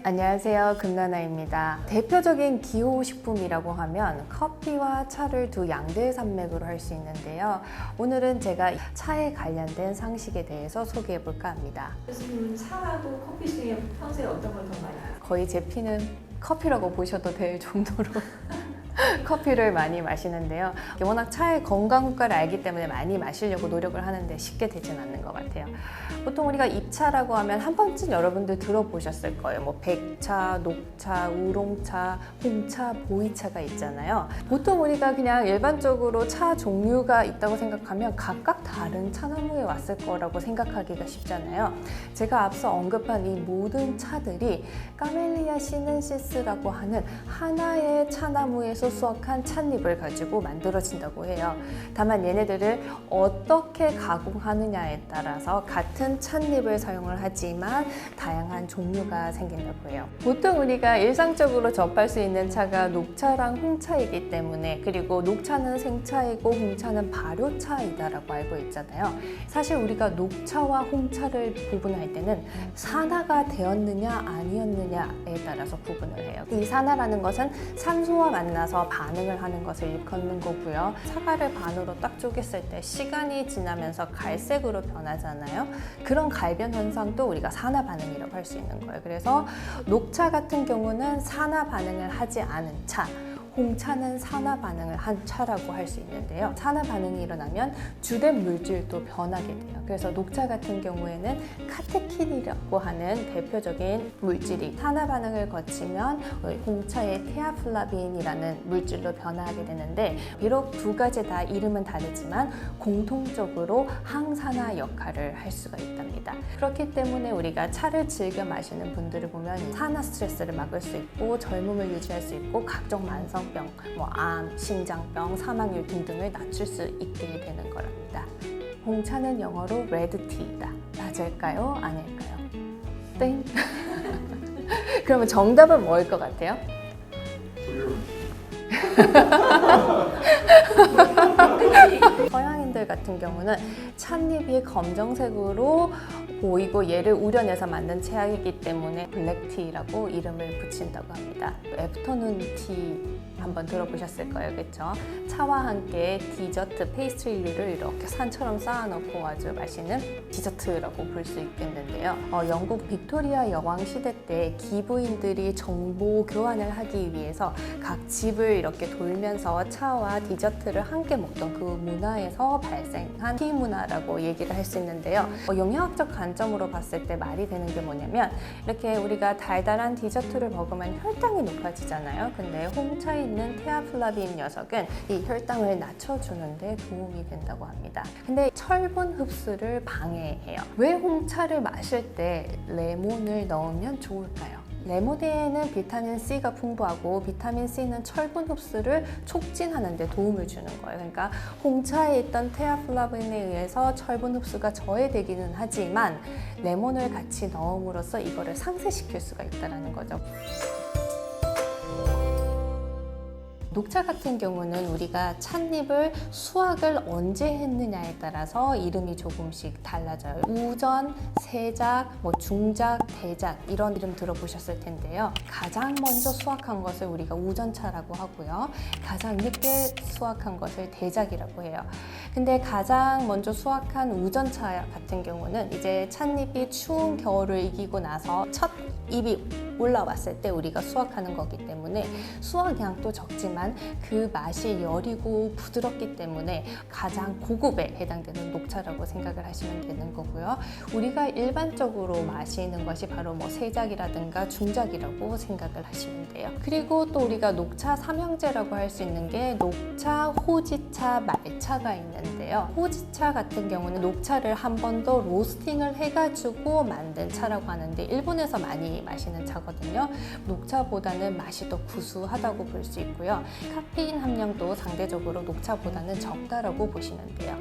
안녕하세요. 금나나입니다. 대표적인 기호식품이라고 하면 커피와 차를 두 양대 산맥으로 할 수 있는데요. 오늘은 제가 차에 관련된 상식에 대해서 소개해 볼까 합니다. 교수님은 차하고 커피 중에 평소에 어떤 걸 더 많이 하세요? 거의 제 피는 커피라고 보셔도 될 정도로 커피를 많이 마시는데요. 워낙 차의 건강 효과를 알기 때문에 많이 마시려고 노력을 하는데 쉽게 되진 않는 것 같아요. 보통 우리가 잎차라고 하면 한 번쯤 여러분들 들어보셨을 거예요. 뭐 백차, 녹차, 우롱차, 홍차, 보이차가 있잖아요. 보통 우리가 그냥 일반적으로 차 종류가 있다고 생각하면 각각 다른 차나무에 왔을 거라고 생각하기가 쉽잖아요. 제가 앞서 언급한 이 모든 차들이 카멜리아 시넨시스라고 하는 하나의 차나무에서 수확한 찻잎을 가지고 만들어진다고 해요. 다만 얘네들을 어떻게 가공하느냐에 따라서 같은 찻잎을 사용을 하지만 다양한 종류가 생긴다고 해요. 보통 우리가 일상적으로 접할 수 있는 차가 녹차랑 홍차이기 때문에, 그리고 녹차는 생차이고 홍차는 발효차이다라고 알고 있잖아요. 사실 우리가 녹차와 홍차를 구분할 때는 산화가 되었느냐 아니었느냐에 따라서 구분을 해요. 이 산화라는 것은 산소와 만나서 반응을 하는 것을 일컫는 거고요. 사과를 반으로 딱 쪼갰을 때 시간이 지나면서 갈색으로 변하잖아요. 그런 갈변 현상도 우리가 산화 반응이라고 할 수 있는 거예요. 그래서 녹차 같은 경우는 산화 반응을 하지 않은 차, 홍차는 산화 반응을 한 차라고 할 수 있는데요. 산화 반응이 일어나면 주된 물질도 변하게 돼요. 그래서 녹차 같은 경우에는 카테킨이라고 하는 대표적인 물질이 산화 반응을 거치면 홍차의 테아플라빈이라는 물질로 변화하게 되는데, 비록 두 가지 다 이름은 다르지만 공통적으로 항산화 역할을 할 수가 있답니다. 그렇기 때문에 우리가 차를 즐겨 마시는 분들을 보면 산화 스트레스를 막을 수 있고 젊음을 유지할 수 있고 각종 만성 병, 암, 심장병, 사망률 등등을 낮출 수 있게 되는 거랍니다. 홍차는 영어로 레드티이다. 맞을까요? 아닐까요? 땡. 그러면 정답은 뭐일 것 같아요? 서양인들 같은 경우는 찻잎이 검정색으로 보이고 얘를 우려내서 만든 치약이기 때문에 블랙티라고 이름을 붙인다고 합니다. 애프터눈 티 한번 들어보셨을 거예요, 그렇죠? 차와 함께 디저트, 페이스트리류를 이렇게 산처럼 쌓아놓고 아주 맛있는 디저트라고 볼 수 있겠는데요. 영국 빅토리아 여왕 시대 때 기부인들이 정보 교환을 하기 위해서 각 집을 이렇게 돌면서 차와 디저트를 함께 먹던 그 문화에서 발생한 티 문화라고 얘기를 할 수 있는데요. 영양학적 관점으로 봤을 때 말이 되는 게 뭐냐면, 이렇게 우리가 달달한 디저트를 먹으면 혈당이 높아지잖아요. 근데 홍차에 있는 테아플라빈 녀석은 이 혈당을 낮춰주는데 도움이 된다고 합니다. 근데 철분 흡수를 방해해요. 왜 홍차를 마실 때 레몬을 넣으면 좋을까요? 레몬에는 비타민 C가 풍부하고 비타민 C는 철분 흡수를 촉진하는 데 도움을 주는 거예요. 그러니까 홍차에 있던 테아플라빈에 의해서 철분 흡수가 저해되기는 하지만 레몬을 같이 넣음으로써 이거를 상쇄시킬 수가 있다는 거죠. 녹차 같은 경우는 우리가 찻잎을 수확을 언제 했느냐에 따라서 이름이 조금씩 달라져요. 우전, 세작, 중작, 대작 이런 이름 들어보셨을 텐데요. 가장 먼저 수확한 것을 우리가 우전차라고 하고요. 가장 늦게 수확한 것을 대작이라고 해요. 근데 가장 먼저 수확한 우전차 같은 경우는 이제 찻잎이 추운 겨울을 이기고 나서 첫 잎이 올라왔을 때 우리가 수확하는 거기 때문에 수확량도 적지만 그 맛이 여리고 부드럽기 때문에 가장 고급에 해당되는 녹차라고 생각을 하시면 되는 거고요. 우리가 일반적으로 마시는 것이 바로 세작이라든가 중작이라고 생각을 하시면 돼요. 그리고 또 우리가 녹차 삼형제라고 할 수 있는 게 녹차, 호지차, 말차가 있는데요. 호지차 같은 경우는 녹차를 한 번 더 로스팅을 해가지고 만든 차라고 하는데 일본에서 많이 마시는 차거든요. 녹차보다는 맛이 더 구수하다고 볼 수 있고요. 카페인 함량도 상대적으로 녹차보다는 적다라고 보시면 돼요.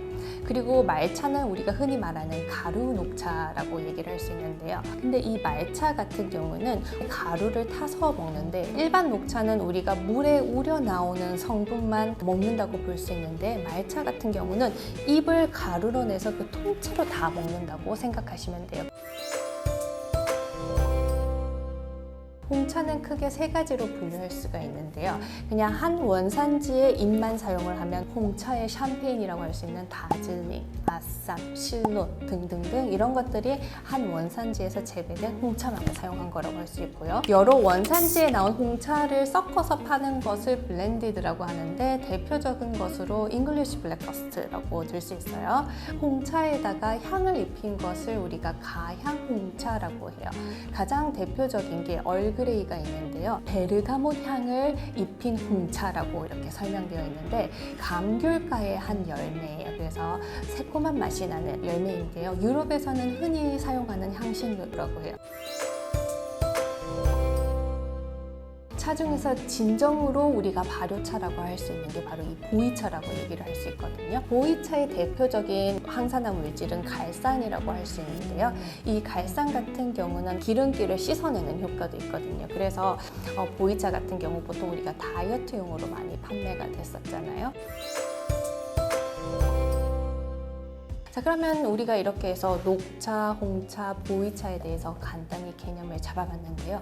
그리고 말차는 우리가 흔히 말하는 가루 녹차라고 얘기를 할 수 있는데요. 근데 이 말차 같은 경우는 가루를 타서 먹는데, 일반 녹차는 우리가 물에 우려 나오는 성분만 먹는다고 볼 수 있는데, 말차 같은 경우는 잎을 가루로 내서 그 통째로 다 먹는다고 생각하시면 돼요. 홍차는 크게 세 가지로 분류할 수가 있는데요. 그냥 한 원산지의 잎만 사용을 하면 홍차의 샴페인이라고 할 수 있는 다즐링, 아쌈, 실론 등등등 이런 것들이 한 원산지에서 재배된 홍차만 사용한 거라고 할 수 있고요. 여러 원산지에 나온 홍차를 섞어서 파는 것을 블렌디드라고 하는데 대표적인 것으로 잉글리시 블랙커스트라고 들 수 있어요. 홍차에다가 향을 입힌 것을 우리가 가향 홍차라고 해요. 가장 대표적인 게 얼그레이가 있는데요. 베르가못 향을 입힌 홍차라고 이렇게 설명되어 있는데 감귤과의 한 열매예요. 그래서 새콤한 맛이 나는 열매인데요. 유럽에서는 흔히 사용하는 향신료라고 해요. 차 중에서 진정으로 우리가 발효차라고 할 수 있는 게 바로 이 보이차라고 얘기를 할 수 있거든요. 보이차의 대표적인 항산화 물질은 갈산이라고 할 수 있는데요. 이 갈산 같은 경우는 기름기를 씻어내는 효과도 있거든요. 그래서 보이차 같은 경우 보통 우리가 다이어트용으로 많이 판매가 됐었잖아요. 자, 그러면 우리가 이렇게 해서 녹차, 홍차, 보이차에 대해서 간단히 개념을 잡아봤는데요.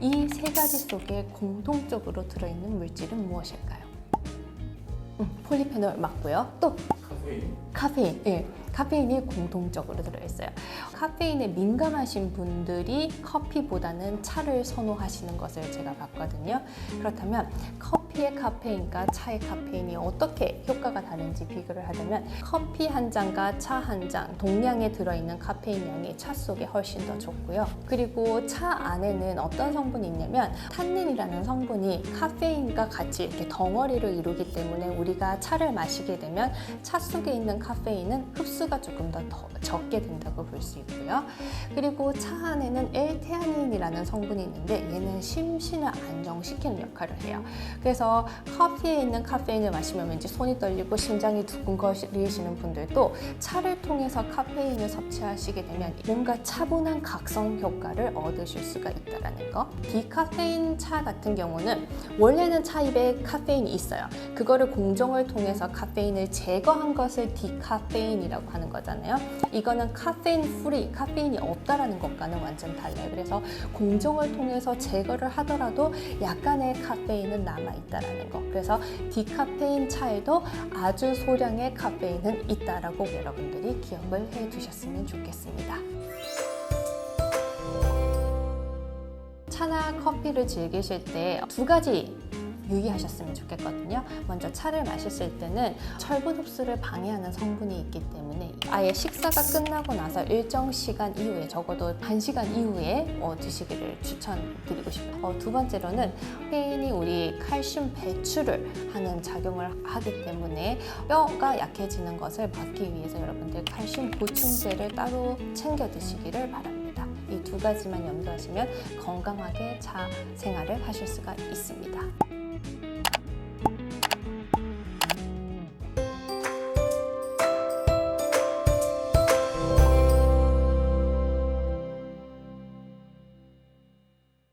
이 세 가지 속에 공통적으로 들어있는 물질은 무엇일까요? 폴리페놀 맞고요. 또 카페인. 예. 카페인이 공통적으로 들어있어요. 카페인에 민감하신 분들이 커피보다는 차를 선호하시는 것을 제가 봤거든요. 그렇다면 커피의 카페인과 차의 카페인이 어떻게 효과가 다른지 비교를 하자면 커피 한 잔과 차 한 잔 동량에 들어있는 카페인 양이 차 속에 훨씬 더 좋고요. 그리고 차 안에는 어떤 성분이 있냐면 탄닌이라는 성분이 카페인과 같이 이렇게 덩어리를 이루기 때문에 우리가 차를 마시게 되면 차 속에 있는 카페인은 흡수가 조금 더 적게 된다고 볼 수 있고요. 그리고 차 안에는 L테아닌이라는 성분이 있는데 얘는 심신을 안정시키는 역할을 해요. 그래서 커피에 있는 카페인을 마시면 왠지 손이 떨리고 심장이 두근거리시는 분들도 차를 통해서 카페인을 섭취하시게 되면 뭔가 차분한 각성 효과를 얻으실 수가 있다는 거. 디카페인 차 같은 경우는 원래는 차입에 카페인이 있어요. 그거를 공정을 통해서 카페인을 제거한 것을 디카페인이라고 하는 거잖아요. 이거는 카페인 프리, 카페인이 없다라는 것과는 완전 달라요. 그래서 공정을 통해서 제거를 하더라도 약간의 카페인은 남아있다라는 거. 그래서 디카페인 차에도 아주 소량의 카페인은 있다라고 여러분들이 기억을 해 두셨으면 좋겠습니다. 차나 커피를 즐기실 때 두 가지 유의하셨으면 좋겠거든요. 먼저 차를 마셨을 때는 철분 흡수를 방해하는 성분이 있기 때문에 아예 식사가 끝나고 나서 일정 시간 이후에 적어도 1시간 이후에 드시기를 추천드리고 싶어요. 두 번째로는 카페인이 우리 칼슘 배출을 하는 작용을 하기 때문에 뼈가 약해지는 것을 막기 위해서 여러분들 칼슘 보충제를 따로 챙겨 드시기를 바랍니다. 이 두 가지만 염두하시면 건강하게 차 생활을 하실 수가 있습니다.